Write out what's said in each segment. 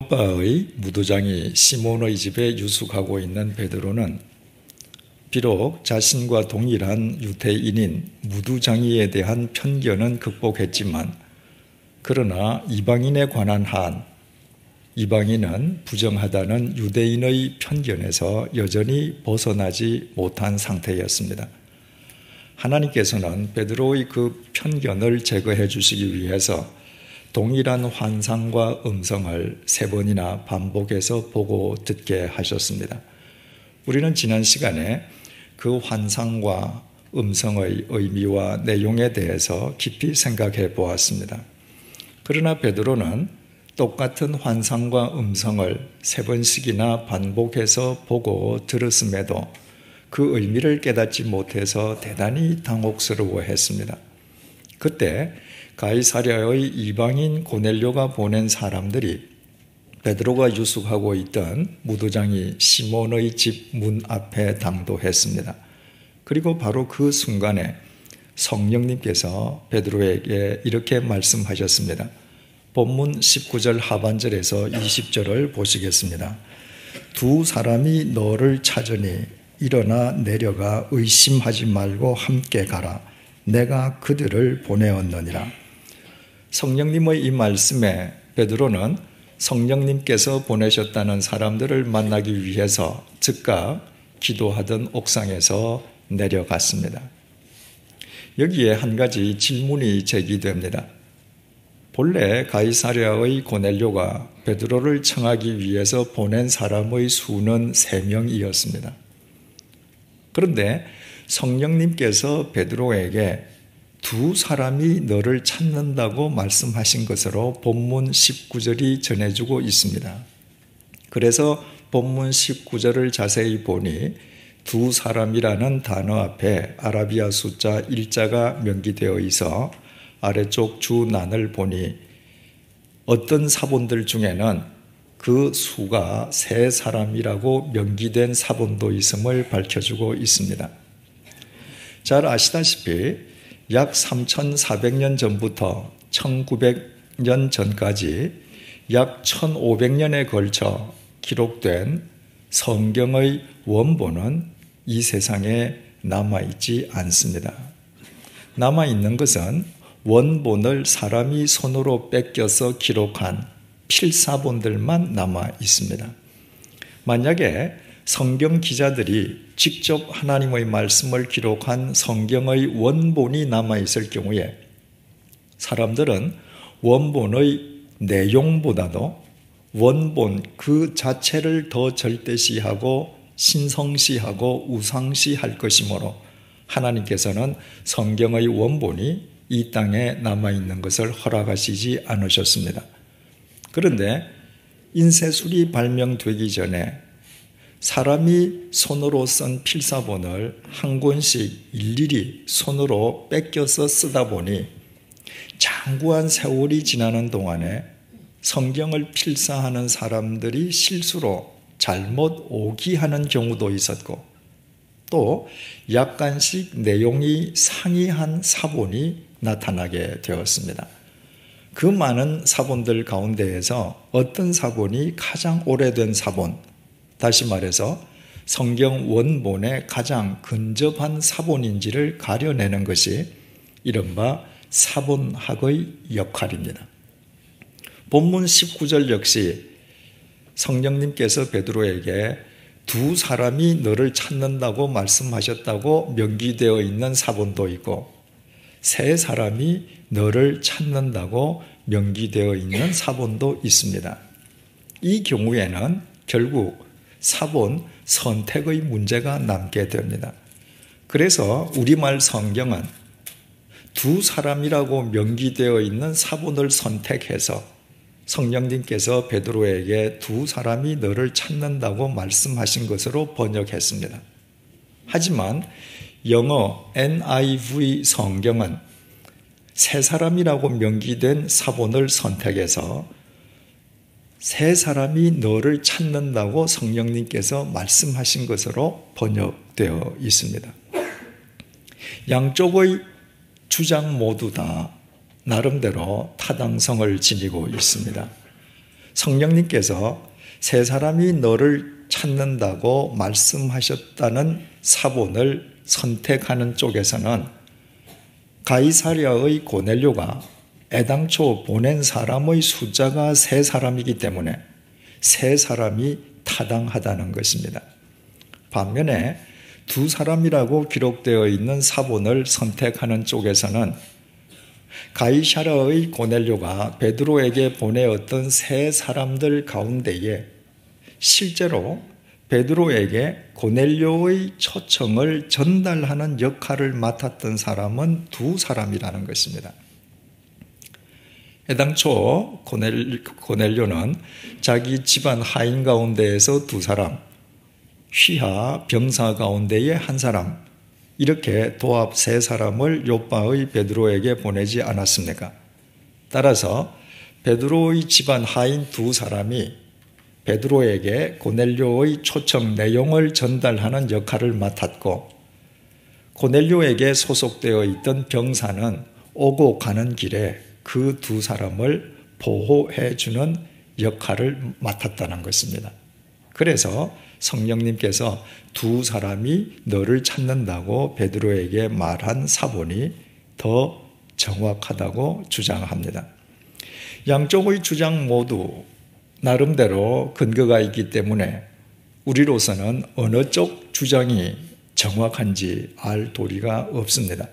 요빠의 무도장이 시몬의 집에 유숙하고 있는 베드로는 비록 자신과 동일한 유대인인 무두장이에 대한 편견은 극복했지만 그러나 이방인에 관한 한, 이방인은 부정하다는 유대인의 편견에서 여전히 벗어나지 못한 상태였습니다. 하나님께서는 베드로의 그 편견을 제거해 주시기 위해서 동일한 환상과 음성을 3번이나 반복해서 보고 듣게 하셨습니다. 우리는 지난 시간에 그 환상과 음성의 의미와 내용에 대해서 깊이 생각해 보았습니다. 그러나 베드로는 똑같은 환상과 음성을 3번씩이나 반복해서 보고 들었음에도 그 의미를 깨닫지 못해서 대단히 당혹스러워했습니다. 그때 가이사랴의 이방인 고넬료가 보낸 사람들이 베드로가 유숙하고 있던 무도장이 시몬의 집 문 앞에 당도했습니다. 그리고 바로 그 순간에 성령님께서 베드로에게 이렇게 말씀하셨습니다. 본문 19절 하반절에서 20절을 보시겠습니다. 두 사람이 너를 찾으니 일어나 내려가 의심하지 말고 함께 가라. 내가 그들을 보내었느니라. 성령님의 이 말씀에 베드로는 성령님께서 보내셨다는 사람들을 만나기 위해서 즉각 기도하던 옥상에서 내려갔습니다. 여기에 한 가지 질문이 제기됩니다. 본래 가이사랴의 고넬료가 베드로를 청하기 위해서 보낸 사람의 수는 3명이었습니다. 그런데 성령님께서 베드로에게 두 사람이 너를 찾는다고 말씀하신 것으로 본문 19절이 전해주고 있습니다. 그래서 본문 19절을 자세히 보니 두 사람이라는 단어 앞에 아라비아 숫자 1자가 명기되어 있어 아래쪽 주난을 보니 어떤 사본들 중에는 그 수가 3사람이라고 명기된 사본도 있음을 밝혀주고 있습니다. 잘 아시다시피 약 3,400년 전부터 1,900년 전까지 약 1,500년에 걸쳐 기록된 성경의 원본은 이 세상에 남아있지 않습니다. 남아있는 것은 원본을 사람이 손으로 뺏겨서 기록한 필사본들만 남아 있습니다. 만약에 성경 기자들이 직접 하나님의 말씀을 기록한 성경의 원본이 남아 있을 경우에 사람들은 원본의 내용보다도 원본 그 자체를 더 절대시하고 신성시하고 우상시할 것이므로 하나님께서는 성경의 원본이 이 땅에 남아있는 것을 허락하시지 않으셨습니다. 그런데 인쇄술이 발명되기 전에 사람이 손으로 쓴 필사본을 한 권씩 일일이 손으로 뺏겨서 쓰다 보니 장구한 세월이 지나는 동안에 성경을 필사하는 사람들이 실수로 잘못 오기하는 경우도 있었고 또 약간씩 내용이 상이한 사본이 나타나게 되었습니다. 그 많은 사본들 가운데에서 어떤 사본이 가장 오래된 사본, 다시 말해서 성경 원본에 가장 근접한 사본인지를 가려내는 것이 이른바 사본학의 역할입니다. 본문 19절 역시 성령님께서 베드로에게 두 사람이 너를 찾는다고 말씀하셨다고 명기되어 있는 사본도 있고 3사람이 너를 찾는다고 명기되어 있는 사본도 있습니다. 이 경우에는 결국 사본 선택의 문제가 남게 됩니다. 그래서 우리말 성경은 두 사람이라고 명기되어 있는 사본을 선택해서 성령님께서 베드로에게 두 사람이 너를 찾는다고 말씀하신 것으로 번역했습니다. 하지만 영어 NIV 성경은 3사람이라고 명기된 사본을 선택해서 3사람이 너를 찾는다고 성령님께서 말씀하신 것으로 번역되어 있습니다. 양쪽의 주장 모두 다 나름대로 타당성을 지니고 있습니다. 성령님께서 세 사람이 너를 찾는다고 말씀하셨다는 사본을 선택하는 쪽에서는 가이사랴의 고넬료가 애당초 보낸 사람의 숫자가 세 사람이기 때문에 세 사람이 타당하다는 것입니다. 반면에 두 사람이라고 기록되어 있는 사본을 선택하는 쪽에서는 가이사랴의 고넬료가 베드로에게 보내었던 세 사람들 가운데에 실제로 베드로에게 고넬료의 초청을 전달하는 역할을 맡았던 사람은 두 사람이라는 것입니다. 해당초 고넬료는 자기 집안 하인 가운데에서 두 사람, 휘하 병사 가운데에 한 사람, 이렇게 도합 세 사람을 요빠의 베드로에게 보내지 않았습니까? 따라서 베드로의 집안 하인 두 사람이 베드로에게 고넬료의 초청 내용을 전달하는 역할을 맡았고, 고넬료에게 소속되어 있던 병사는 오고 가는 길에 그 두 사람을 보호해 주는 역할을 맡았다는 것입니다. 그래서 성령님께서 두 사람이 너를 찾는다고 베드로에게 말한 사본이 더 정확하다고 주장합니다. 양쪽의 주장 모두 나름대로 근거가 있기 때문에 우리로서는 어느 쪽 주장이 정확한지 알 도리가 없습니다.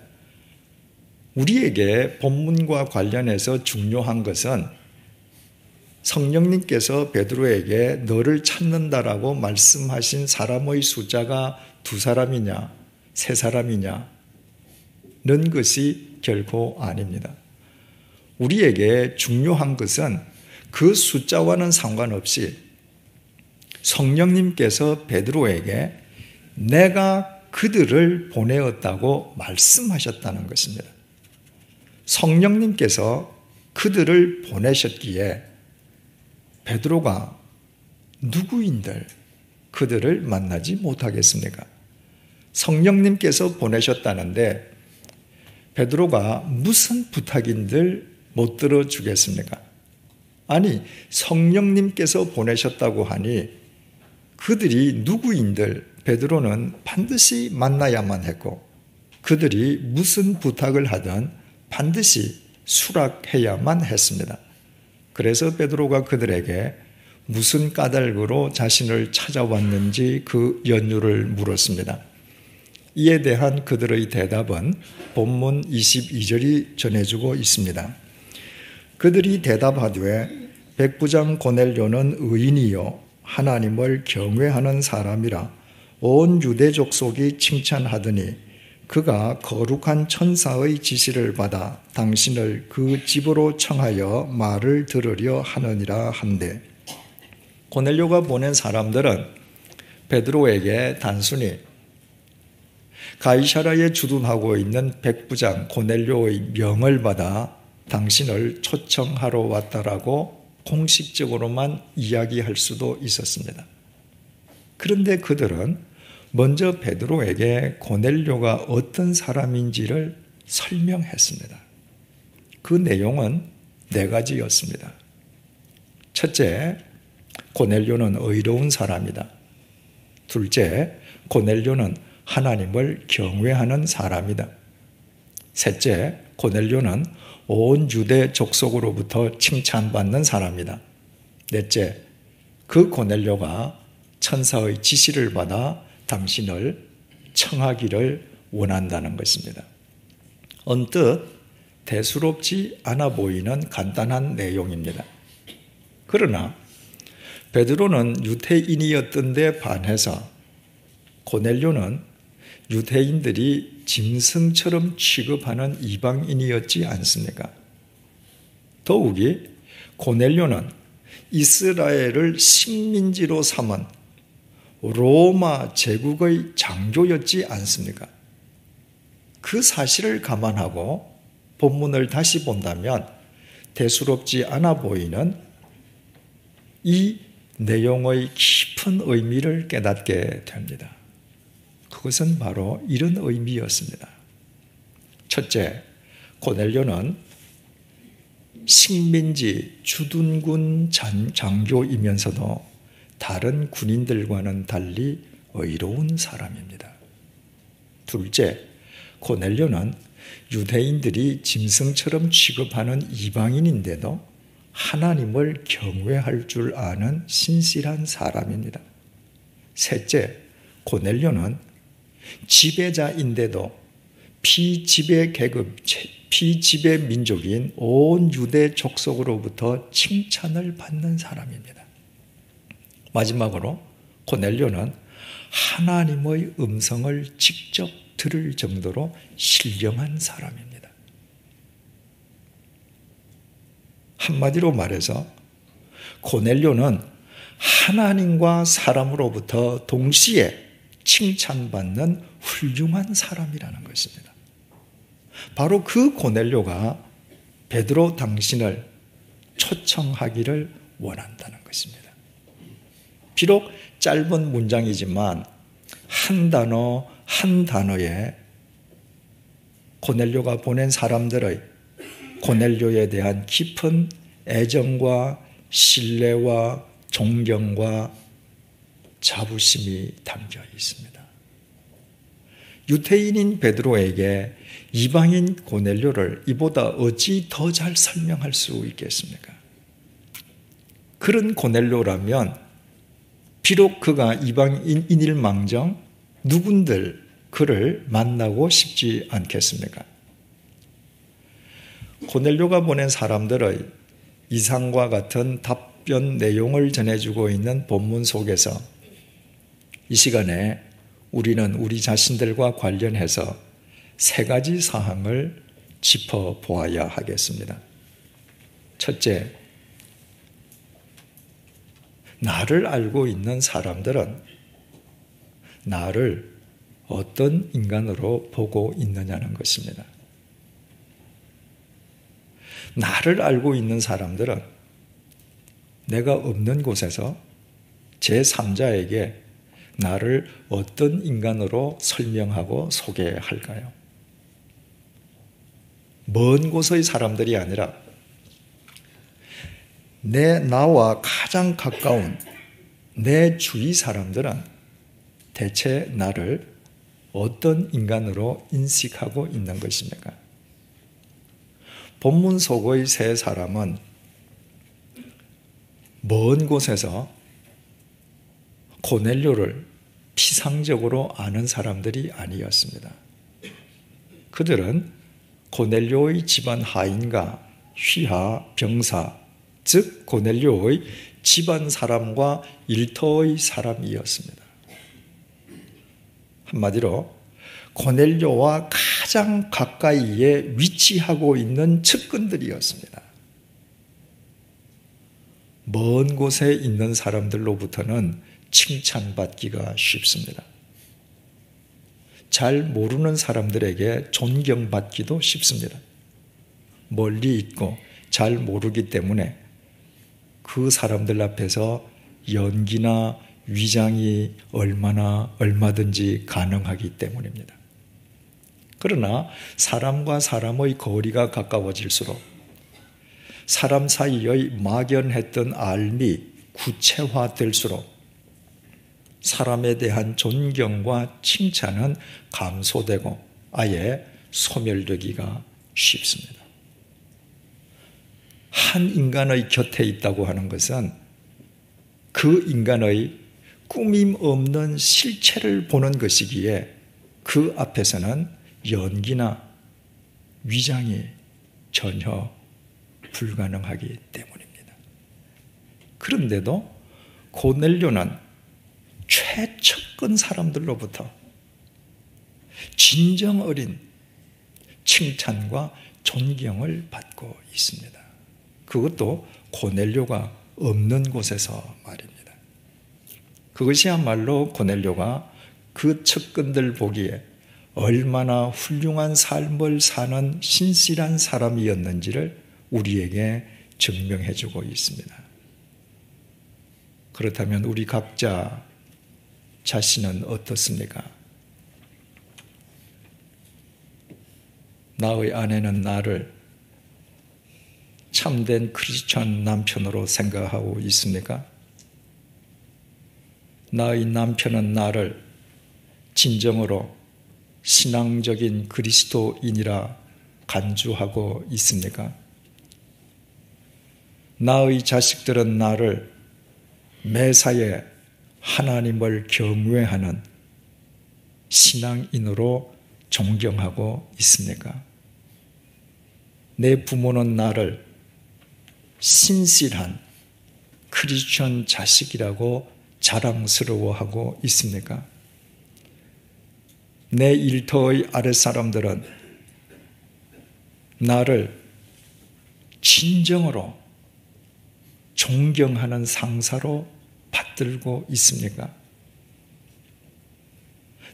우리에게 본문과 관련해서 중요한 것은 성령님께서 베드로에게 너를 찾는다라고 말씀하신 사람의 숫자가 두 사람이냐, 세 사람이냐는 것이 결코 아닙니다. 우리에게 중요한 것은 그 숫자와는 상관없이 성령님께서 베드로에게 내가 그들을 보내었다고 말씀하셨다는 것입니다. 성령님께서 그들을 보내셨기에 베드로가 누구인들 그들을 만나지 못하겠습니까? 성령님께서 보내셨다는데 베드로가 무슨 부탁인들 못 들어주겠습니까? 아니, 성령님께서 보내셨다고 하니 그들이 누구인들 베드로는 반드시 만나야만 했고, 그들이 무슨 부탁을 하든 반드시 수락해야만 했습니다. 그래서 베드로가 그들에게 무슨 까닭으로 자신을 찾아왔는지 그 연유를 물었습니다. 이에 대한 그들의 대답은 본문 22절이 전해주고 있습니다. 그들이 대답하되 백부장 고넬료는 의인이요 하나님을 경외하는 사람이라 온 유대 족속이 칭찬하더니 그가 거룩한 천사의 지시를 받아 당신을 그 집으로 청하여 말을 들으려 하느니라 한데, 고넬료가 보낸 사람들은 베드로에게 단순히 가이사랴에 주둔하고 있는 백부장 고넬료의 명을 받아 당신을 초청하러 왔다라고 공식적으로만 이야기할 수도 있었습니다. 그런데 그들은 먼저 베드로에게 고넬료가 어떤 사람인지를 설명했습니다. 그 내용은 네 가지였습니다. 첫째, 고넬료는 의로운 사람이다. 둘째, 고넬료는 하나님을 경외하는 사람이다. 셋째, 고넬료는 온 유대 족속으로부터 칭찬받는 사람이다. 넷째, 그 고넬료가 천사의 지시를 받아 당신을 청하기를 원한다는 것입니다. 언뜻 대수롭지 않아 보이는 간단한 내용입니다. 그러나 베드로는 유대인이었던 데 반해서 고넬료는 유대인들이 짐승처럼 취급하는 이방인이었지 않습니까? 더욱이 고넬료는 이스라엘을 식민지로 삼은 로마 제국의 장교였지 않습니까? 그 사실을 감안하고 본문을 다시 본다면 대수롭지 않아 보이는 이 내용의 깊은 의미를 깨닫게 됩니다. 그것은 바로 이런 의미였습니다. 첫째, 고넬료는 식민지 주둔군 장교이면서도 다른 군인들과는 달리 의로운 사람입니다. 둘째, 고넬료는 유대인들이 짐승처럼 취급하는 이방인인데도 하나님을 경외할 줄 아는 신실한 사람입니다. 셋째, 고넬료는 지배자인데도 피지배 민족인 온 유대 족속으로부터 칭찬을 받는 사람입니다. 마지막으로 고넬료는 하나님의 음성을 직접 들을 정도로 신령한 사람입니다. 한마디로 말해서 고넬료는 하나님과 사람으로부터 동시에 칭찬받는 훌륭한 사람이라는 것입니다. 바로 그 고넬료가 베드로 당신을 초청하기를 원한다는 것입니다. 비록 짧은 문장이지만 한 단어 한 단어에 고넬료가 보낸 사람들의 고넬료에 대한 깊은 애정과 신뢰와 존경과 자부심이 담겨 있습니다. 유대인인 베드로에게 이방인 고넬료를 이보다 어찌 더 잘 설명할 수 있겠습니까? 그런 고넬료라면 비록 그가 이방인일망정 누군들 그를 만나고 싶지 않겠습니까? 고넬료가 보낸 사람들의 이상과 같은 답변 내용을 전해주고 있는 본문 속에서 이 시간에 우리는 우리 자신들과 관련해서 세 가지 사항을 짚어보아야 하겠습니다. 첫째, 나를 알고 있는 사람들은 나를 어떤 인간으로 보고 있느냐는 것입니다. 나를 알고 있는 사람들은 내가 없는 곳에서 제3자에게 나를 어떤 인간으로 설명하고 소개할까요? 먼 곳의 사람들이 아니라 나와 가장 가까운 내 주위 사람들은 대체 나를 어떤 인간으로 인식하고 있는 것입니까? 본문 속의 세 사람은 먼 곳에서 고넬료를 피상적으로 아는 사람들이 아니었습니다. 그들은 고넬료의 집안 하인과 휘하, 병사, 즉 고넬료의 집안 사람과 일터의 사람이었습니다. 한마디로 고넬료와 가장 가까이에 위치하고 있는 측근들이었습니다. 먼 곳에 있는 사람들로부터는 칭찬받기가 쉽습니다. 잘 모르는 사람들에게 존경받기도 쉽습니다. 멀리 있고 잘 모르기 때문에 그 사람들 앞에서 연기나 위장이 얼마든지 가능하기 때문입니다. 그러나 사람과 사람의 거리가 가까워질수록 사람 사이의 막연했던 알미 구체화될수록 사람에 대한 존경과 칭찬은 감소되고 아예 소멸되기가 쉽습니다. 한 인간의 곁에 있다고 하는 것은 그 인간의 꾸밈 없는 실체를 보는 것이기에 그 앞에서는 연기나 위장이 전혀 불가능하기 때문입니다. 그런데도 고넬료는 최측근 사람들로부터 진정 어린 칭찬과 존경을 받고 있습니다. 그것도 고넬료가 없는 곳에서 말입니다. 그것이야말로 고넬료가 그 측근들 보기에 얼마나 훌륭한 삶을 사는 신실한 사람이었는지를 우리에게 증명해주고 있습니다. 그렇다면 우리 각자 자신은 어떻습니까? 나의 아내는 나를 참된 크리스천 남편으로 생각하고 있습니까? 나의 남편은 나를 진정으로 신앙적인 그리스도인이라 간주하고 있습니까? 나의 자식들은 나를 매사에 하나님을 경외하는 신앙인으로 존경하고 있습니까? 내 부모는 나를 신실한 크리스천 자식이라고 자랑스러워하고 있습니까? 내 일터의 아랫사람들은 나를 진정으로 존경하는 상사로 받들고 있습니까?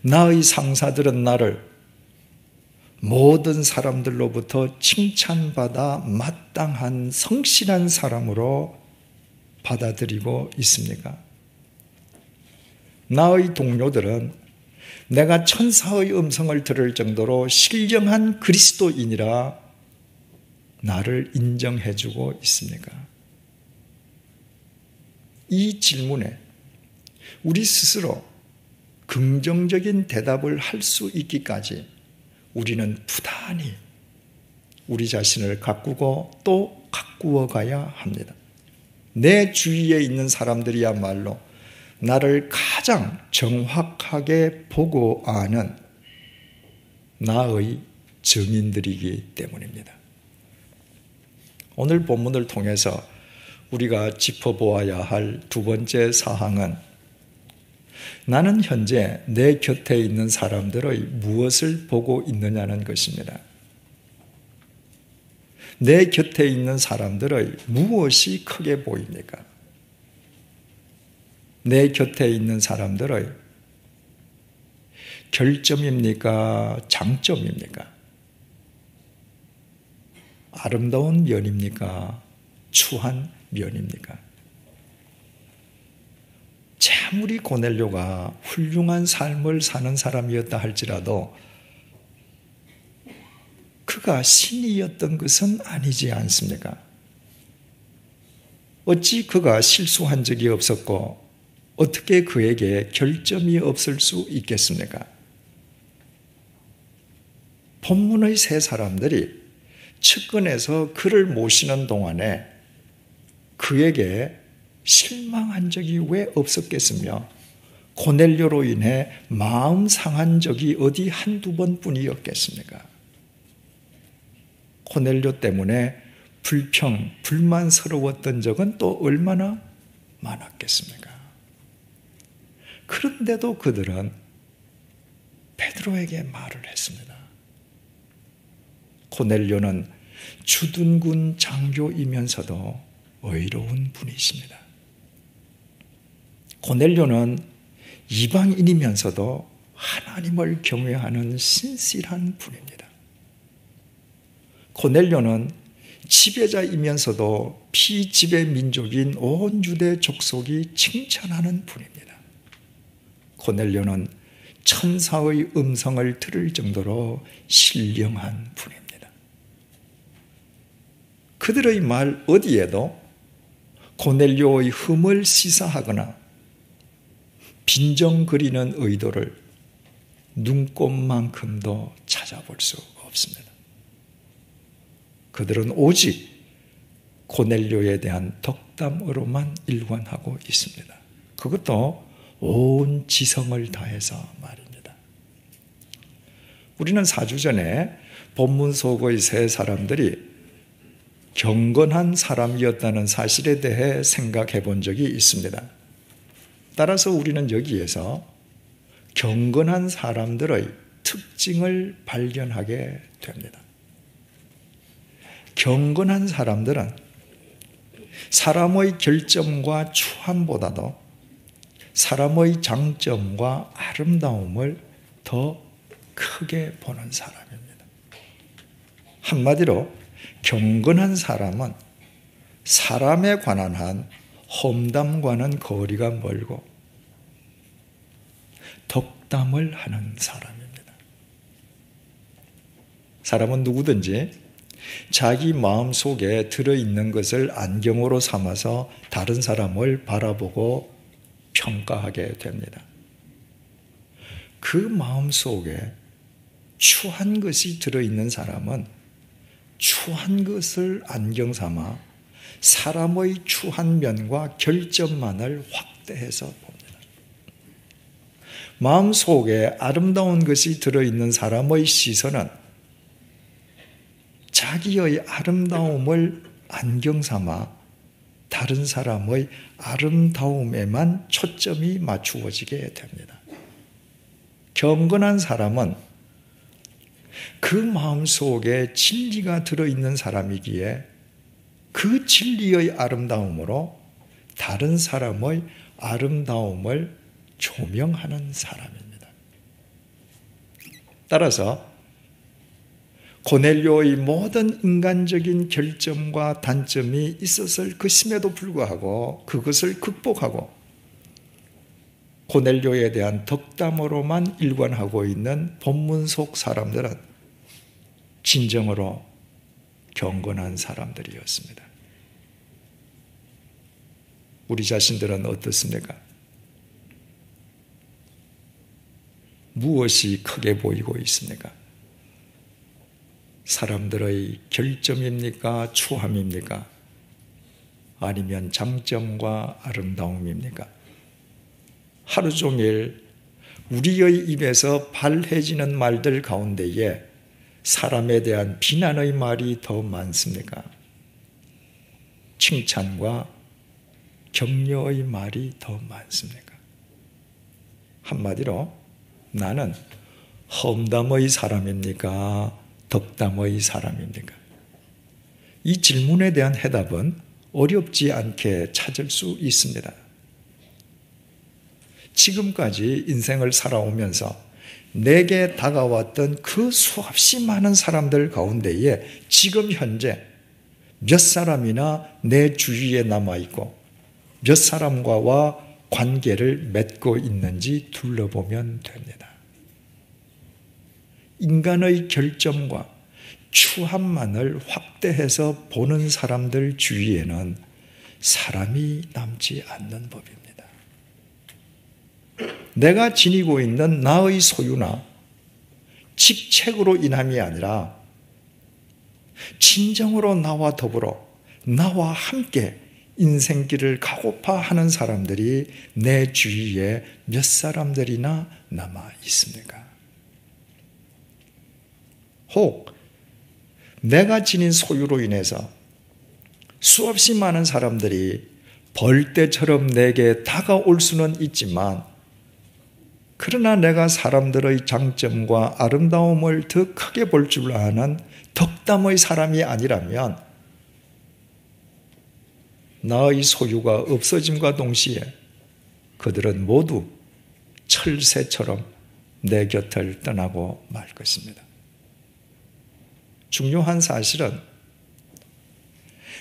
나의 상사들은 나를 모든 사람들로부터 칭찬받아 마땅한 성실한 사람으로 받아들이고 있습니까? 나의 동료들은 내가 천사의 음성을 들을 정도로 신령한 그리스도인이라 나를 인정해주고 있습니까? 이 질문에 우리 스스로 긍정적인 대답을 할 수 있기까지 우리는 부단히 우리 자신을 가꾸고 또 가꾸어 가야 합니다. 내 주위에 있는 사람들이야말로 나를 가장 정확하게 보고 아는 나의 증인들이기 때문입니다. 오늘 본문을 통해서 우리가 짚어보아야 할 두 번째 사항은 나는 현재 내 곁에 있는 사람들의 무엇을 보고 있느냐는 것입니다. 내 곁에 있는 사람들의 무엇이 크게 보입니까? 내 곁에 있는 사람들의 결점입니까? 장점입니까? 아름다운 면입니까? 추한 면입니까? 아무리 고넬료가 훌륭한 삶을 사는 사람이었다 할지라도 그가 신이었던 것은 아니지 않습니까? 어찌 그가 실수한 적이 없었고 어떻게 그에게 결점이 없을 수 있겠습니까? 본문의 세 사람들이 측근에서 그를 모시는 동안에 그에게 실망한 적이 왜 없었겠으며 고넬료로 인해 마음 상한 적이 어디 한두 번뿐이었겠습니까? 고넬료 때문에 불만스러웠던 적은 또 얼마나 많았겠습니까? 그런데도 그들은 베드로에게 말을 했습니다. 고넬료는 주둔군 장교이면서도 의로운 분이십니다. 고넬료는 이방인이면서도 하나님을 경외하는 신실한 분입니다. 고넬료는 지배자이면서도 피지배 민족인 온 유대 족속이 칭찬하는 분입니다. 고넬료는 천사의 음성을 들을 정도로 신령한 분입니다. 그들의 말 어디에도 고넬료의 흠을 시사하거나 빈정거리는 의도를 눈꼽만큼도 찾아볼 수 없습니다. 그들은 오직 고넬료에 대한 덕담으로만 일관하고 있습니다. 그것도 온 지성을 다해서 말입니다. 우리는 4주 전에 본문 속의 세 사람들이 경건한 사람이었다는 사실에 대해 생각해 본 적이 있습니다. 따라서 우리는 여기에서 경건한 사람들의 특징을 발견하게 됩니다. 경건한 사람들은 사람의 결점과 추함보다도 사람의 장점과 아름다움을 더 크게 보는 사람입니다. 한마디로 경건한 사람은 사람에 관한 한 험담과는 거리가 멀고 덕담을 하는 사람입니다. 사람은 누구든지 자기 마음속에 들어있는 것을 안경으로 삼아서 다른 사람을 바라보고 평가하게 됩니다. 그 마음속에 추한 것이 들어있는 사람은 추한 것을 안경 삼아 사람의 추한 면과 결점만을 확대해서 봅니다. 마음속에 아름다운 것이 들어있는 사람의 시선은 자기의 아름다움을 안경 삼아 다른 사람의 아름다움에만 초점이 맞추어지게 됩니다. 경건한 사람은 그 마음속에 진리가 들어있는 사람이기에 그 진리의 아름다움으로 다른 사람의 아름다움을 조명하는 사람입니다. 따라서 고넬료의 모든 인간적인 결점과 단점이 있었을 것임에도 불구하고 그것을 극복하고 고넬료에 대한 덕담으로만 일관하고 있는 본문 속 사람들은 진정으로 경건한 사람들이었습니다. 우리 자신들은 어떻습니까? 무엇이 크게 보이고 있습니까? 사람들의 결점입니까? 추함입니까? 아니면 장점과 아름다움입니까? 하루 종일 우리의 입에서 발해지는 말들 가운데에 사람에 대한 비난의 말이 더 많습니까? 칭찬과 격려의 말이 더 많습니까? 한마디로 나는 험담의 사람입니까? 덕담의 사람입니까? 이 질문에 대한 해답은 어렵지 않게 찾을 수 있습니다. 지금까지 인생을 살아오면서 내게 다가왔던 그 수없이 많은 사람들 가운데에 지금 현재 몇 사람이나 내 주위에 남아있고 몇 사람과와 관계를 맺고 있는지 둘러보면 됩니다. 인간의 결점과 추함만을 확대해서 보는 사람들 주위에는 사람이 남지 않는 법입니다. 내가 지니고 있는 나의 소유나 직책으로 인함이 아니라 진정으로 나와 더불어 나와 함께 인생길을 가고파 하는 사람들이 내 주위에 몇 사람들이나 남아 있습니까? 혹 내가 지닌 소유로 인해서 수없이 많은 사람들이 벌떼처럼 내게 다가올 수는 있지만 그러나 내가 사람들의 장점과 아름다움을 더 크게 볼 줄 아는 덕담의 사람이 아니라면 나의 소유가 없어짐과 동시에 그들은 모두 철새처럼 내 곁을 떠나고 말 것입니다. 중요한 사실은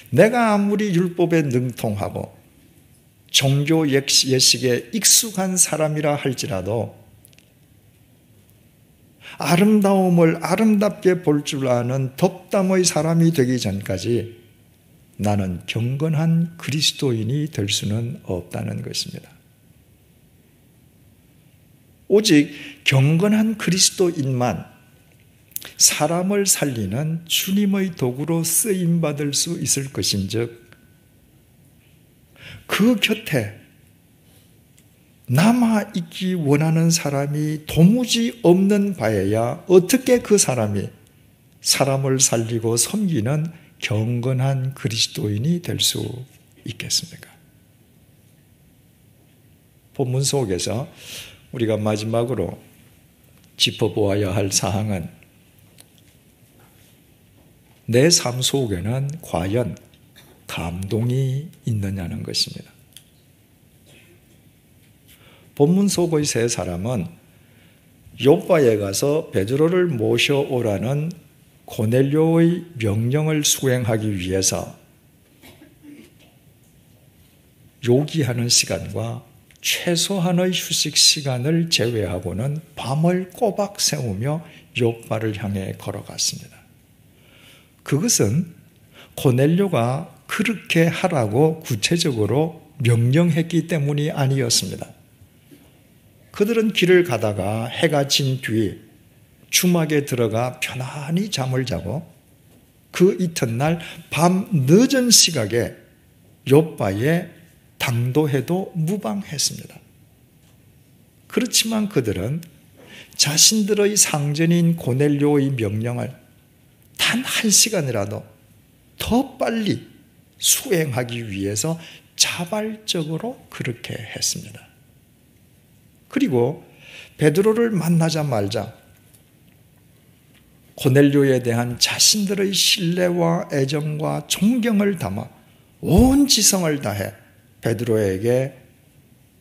내가 아무리 율법에 능통하고 종교 예식에 익숙한 사람이라 할지라도 아름다움을 아름답게 볼 줄 아는 덕담의 사람이 되기 전까지 나는 경건한 그리스도인이 될 수는 없다는 것입니다. 오직 경건한 그리스도인만 사람을 살리는 주님의 도구로 쓰임받을 수 있을 것인즉 그 곁에 남아있기 원하는 사람이 도무지 없는 바에야 어떻게 그 사람이 사람을 살리고 섬기는 경건한 그리스도인이 될 수 있겠습니까? 본문 속에서 우리가 마지막으로 짚어보아야 할 사항은 내 삶 속에는 과연 감동이 있느냐는 것입니다. 본문 속의 세 사람은 요빠에 가서 베드로를 모셔오라는 고넬료의 명령을 수행하기 위해서 요기하는 시간과 최소한의 휴식 시간을 제외하고는 밤을 꼬박 새우며 요빠를 향해 걸어갔습니다. 그것은 고넬료가 그렇게 하라고 구체적으로 명령했기 때문이 아니었습니다. 그들은 길을 가다가 해가 진 뒤 주막에 들어가 편안히 잠을 자고 그 이튿날 밤 늦은 시각에 욥바에 당도해도 무방했습니다. 그렇지만 그들은 자신들의 상전인 고넬료의 명령을 단 한 시간이라도 더 빨리 수행하기 위해서 자발적으로 그렇게 했습니다. 그리고 베드로를 만나자마자 고넬료에 대한 자신들의 신뢰와 애정과 존경을 담아 온 지성을 다해 베드로에게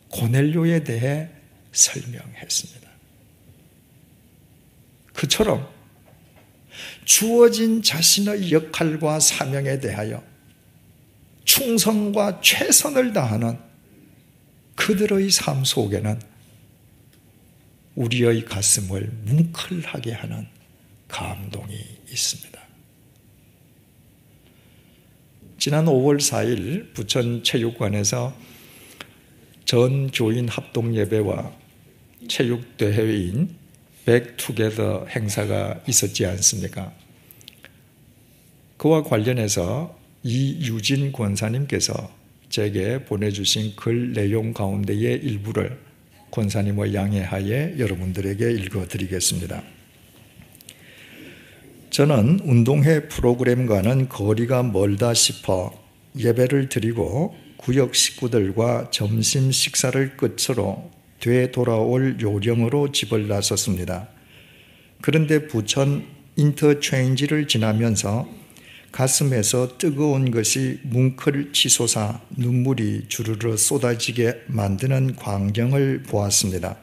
고넬료에 대해 설명했습니다. 그처럼 주어진 자신의 역할과 사명에 대하여 충성과 최선을 다하는 그들의 삶 속에는 우리의 가슴을 뭉클하게 하는 감동이 있습니다. 지난 5월 4일 부천체육관에서 전 교인 합동예배와 체육대회인 백투게더 행사가 있었지 않습니까? 그와 관련해서 이유진 권사님께서 제게 보내주신 글 내용 가운데의 일부를 권사님의 양해하에 여러분들에게 읽어드리겠습니다. 저는 운동회 프로그램과는 거리가 멀다 싶어 예배를 드리고 구역 식구들과 점심 식사를 끝으로 되돌아올 요령으로 집을 나섰습니다. 그런데 부천 인터체인지를 지나면서 가슴에서 뜨거운 것이 뭉클 치솟아 눈물이 주르르 쏟아지게 만드는 광경을 보았습니다.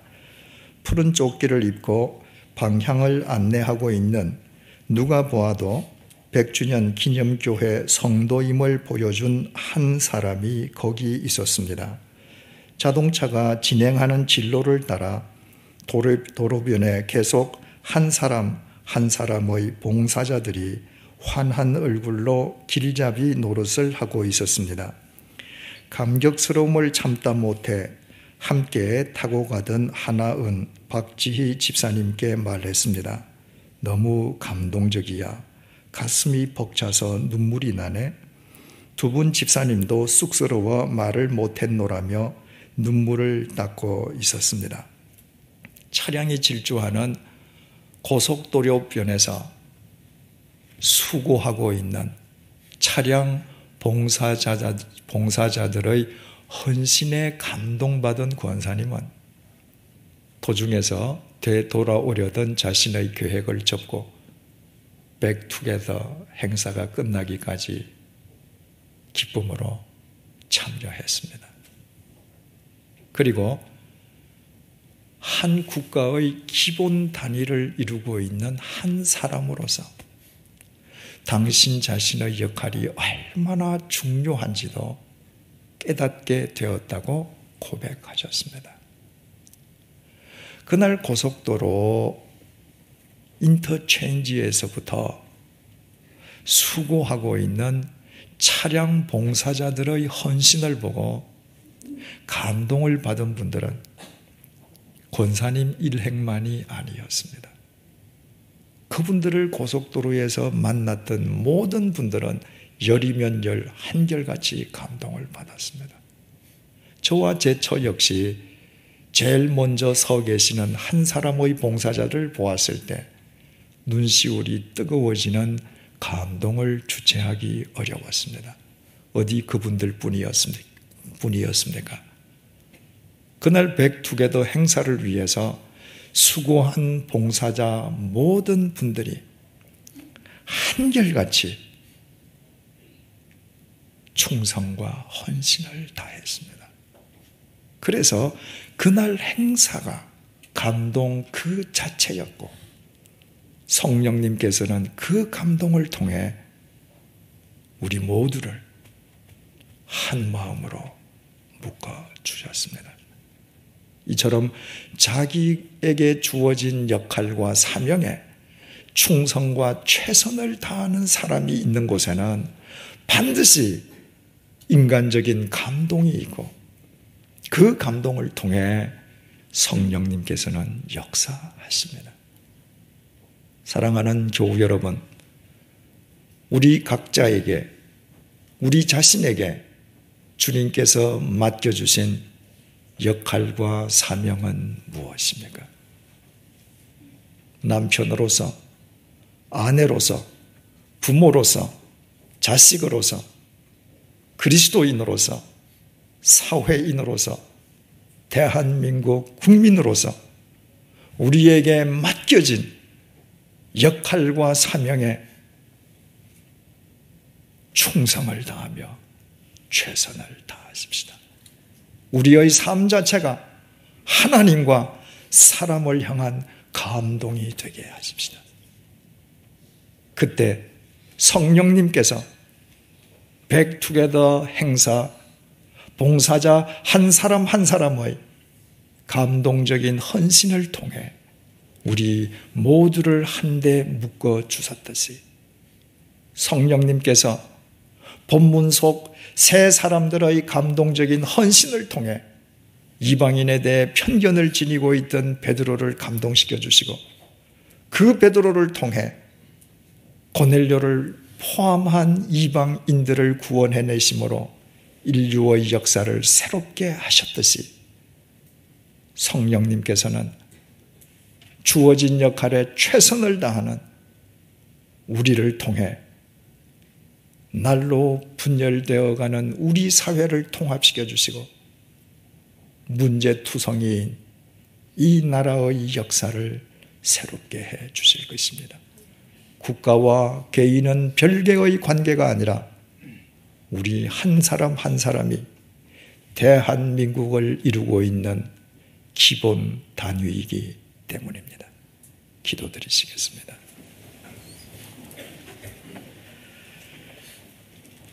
푸른 조끼를 입고 방향을 안내하고 있는 누가 보아도 100주년 기념교회 성도임을 보여준 한 사람이 거기 있었습니다. 자동차가 진행하는 진로를 따라 도로변에 계속 한 사람 한 사람의 봉사자들이 환한 얼굴로 길잡이 노릇을 하고 있었습니다. 감격스러움을 참다 못해 함께 타고 가던 하나은 박지희 집사님께 말했습니다. 너무 감동적이야. 가슴이 벅차서 눈물이 나네. 두 분 집사님도 쑥스러워 말을 못했노라며 눈물을 닦고 있었습니다. 차량이 질주하는 고속도로변에서 수고하고 있는 차량 봉사자들의 헌신에 감동받은 권사님은 도중에서 되돌아오려던 자신의 계획을 접고 백투게더 행사가 끝나기까지 기쁨으로 참여했습니다. 그리고 한 국가의 기본 단위를 이루고 있는 한 사람으로서 당신 자신의 역할이 얼마나 중요한지도 깨닫게 되었다고 고백하셨습니다. 그날 고속도로 인터체인지에서부터 수고하고 있는 차량 봉사자들의 헌신을 보고 감동을 받은 분들은 권사님 일행만이 아니었습니다. 그분들을 고속도로에서 만났던 모든 분들은 열이면 열 한결같이 감동을 받았습니다. 저와 제 처 역시 제일 먼저 서 계시는 한 사람의 봉사자를 보았을 때 눈시울이 뜨거워지는 감동을 주체하기 어려웠습니다. 어디 그분들 뿐이었습니까? 그날 백투게더 행사를 위해서 수고한 봉사자 모든 분들이 한결같이 충성과 헌신을 다했습니다. 그래서 그날 행사가 감동 그 자체였고 성령님께서는 그 감동을 통해 우리 모두를 한 마음으로 묶어주셨습니다. 이처럼 자기에게 주어진 역할과 사명에 충성과 최선을 다하는 사람이 있는 곳에는 반드시 인간적인 감동이 있고 그 감동을 통해 성령님께서는 역사하십니다. 사랑하는 교우 여러분, 우리 각자에게, 우리 자신에게 주님께서 맡겨주신 역할과 사명은 무엇입니까? 남편으로서, 아내로서, 부모로서, 자식으로서, 그리스도인으로서, 사회인으로서, 대한민국 국민으로서 우리에게 맡겨진 역할과 사명에 충성을 다하며 최선을 다하십시다. 우리의 삶 자체가 하나님과 사람을 향한 감동이 되게 하십시다. 그때 성령님께서 백투게더 행사, 봉사자 한 사람 한 사람의 감동적인 헌신을 통해 우리 모두를 한데 묶어 주셨듯이 성령님께서 본문 속 세 사람들의 감동적인 헌신을 통해 이방인에 대해 편견을 지니고 있던 베드로를 감동시켜 주시고 그 베드로를 통해 고넬료를 포함한 이방인들을 구원해내심으로 인류의 역사를 새롭게 하셨듯이 성령님께서는 주어진 역할에 최선을 다하는 우리를 통해 날로 분열되어가는 우리 사회를 통합시켜 주시고 문제투성이인 이 나라의 역사를 새롭게 해 주실 것입니다. 국가와 개인은 별개의 관계가 아니라 우리 한 사람 한 사람이 대한민국을 이루고 있는 기본 단위이기 때문입니다. 기도드리시겠습니다.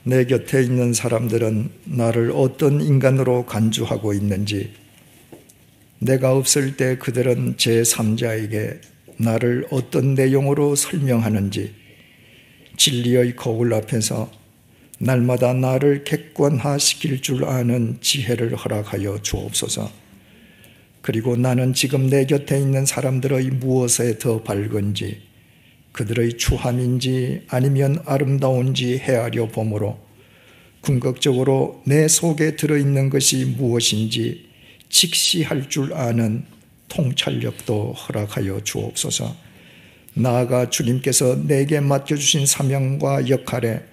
내 곁에 있는 사람들은 나를 어떤 인간으로 간주하고 있는지, 내가 없을 때 그들은 제3자에게 나를 어떤 내용으로 설명하는지 진리의 거울 앞에서 날마다 나를 객관화시킬 줄 아는 지혜를 허락하여 주옵소서. 그리고 나는 지금 내 곁에 있는 사람들의 무엇에 더 밝은지, 그들의 추함인지 아니면 아름다운지 헤아려 보므로 궁극적으로 내 속에 들어있는 것이 무엇인지 직시할 줄 아는 통찰력도 허락하여 주옵소서. 나아가 주님께서 내게 맡겨주신 사명과 역할에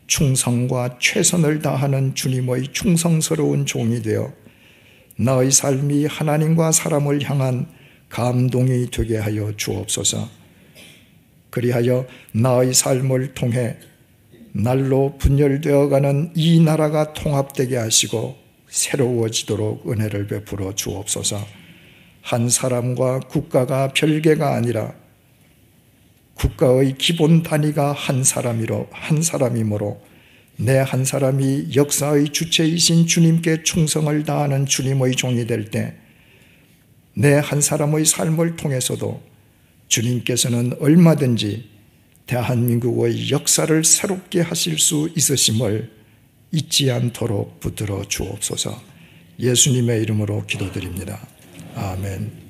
충성과 최선을 다하는 주님의 충성스러운 종이 되어 나의 삶이 하나님과 사람을 향한 감동이 되게 하여 주옵소서. 그리하여 나의 삶을 통해 날로 분열되어가는 이 나라가 통합되게 하시고 새로워지도록 은혜를 베풀어 주옵소서. 한 사람과 국가가 별개가 아니라 국가의 기본 단위가 한 사람이므로 내 한 사람이 역사의 주체이신 주님께 충성을 다하는 주님의 종이 될 때 내 한 사람의 삶을 통해서도 주님께서는 얼마든지 대한민국의 역사를 새롭게 하실 수 있으심을 잊지 않도록 붙들어 주옵소서. 예수님의 이름으로 기도드립니다. 아멘.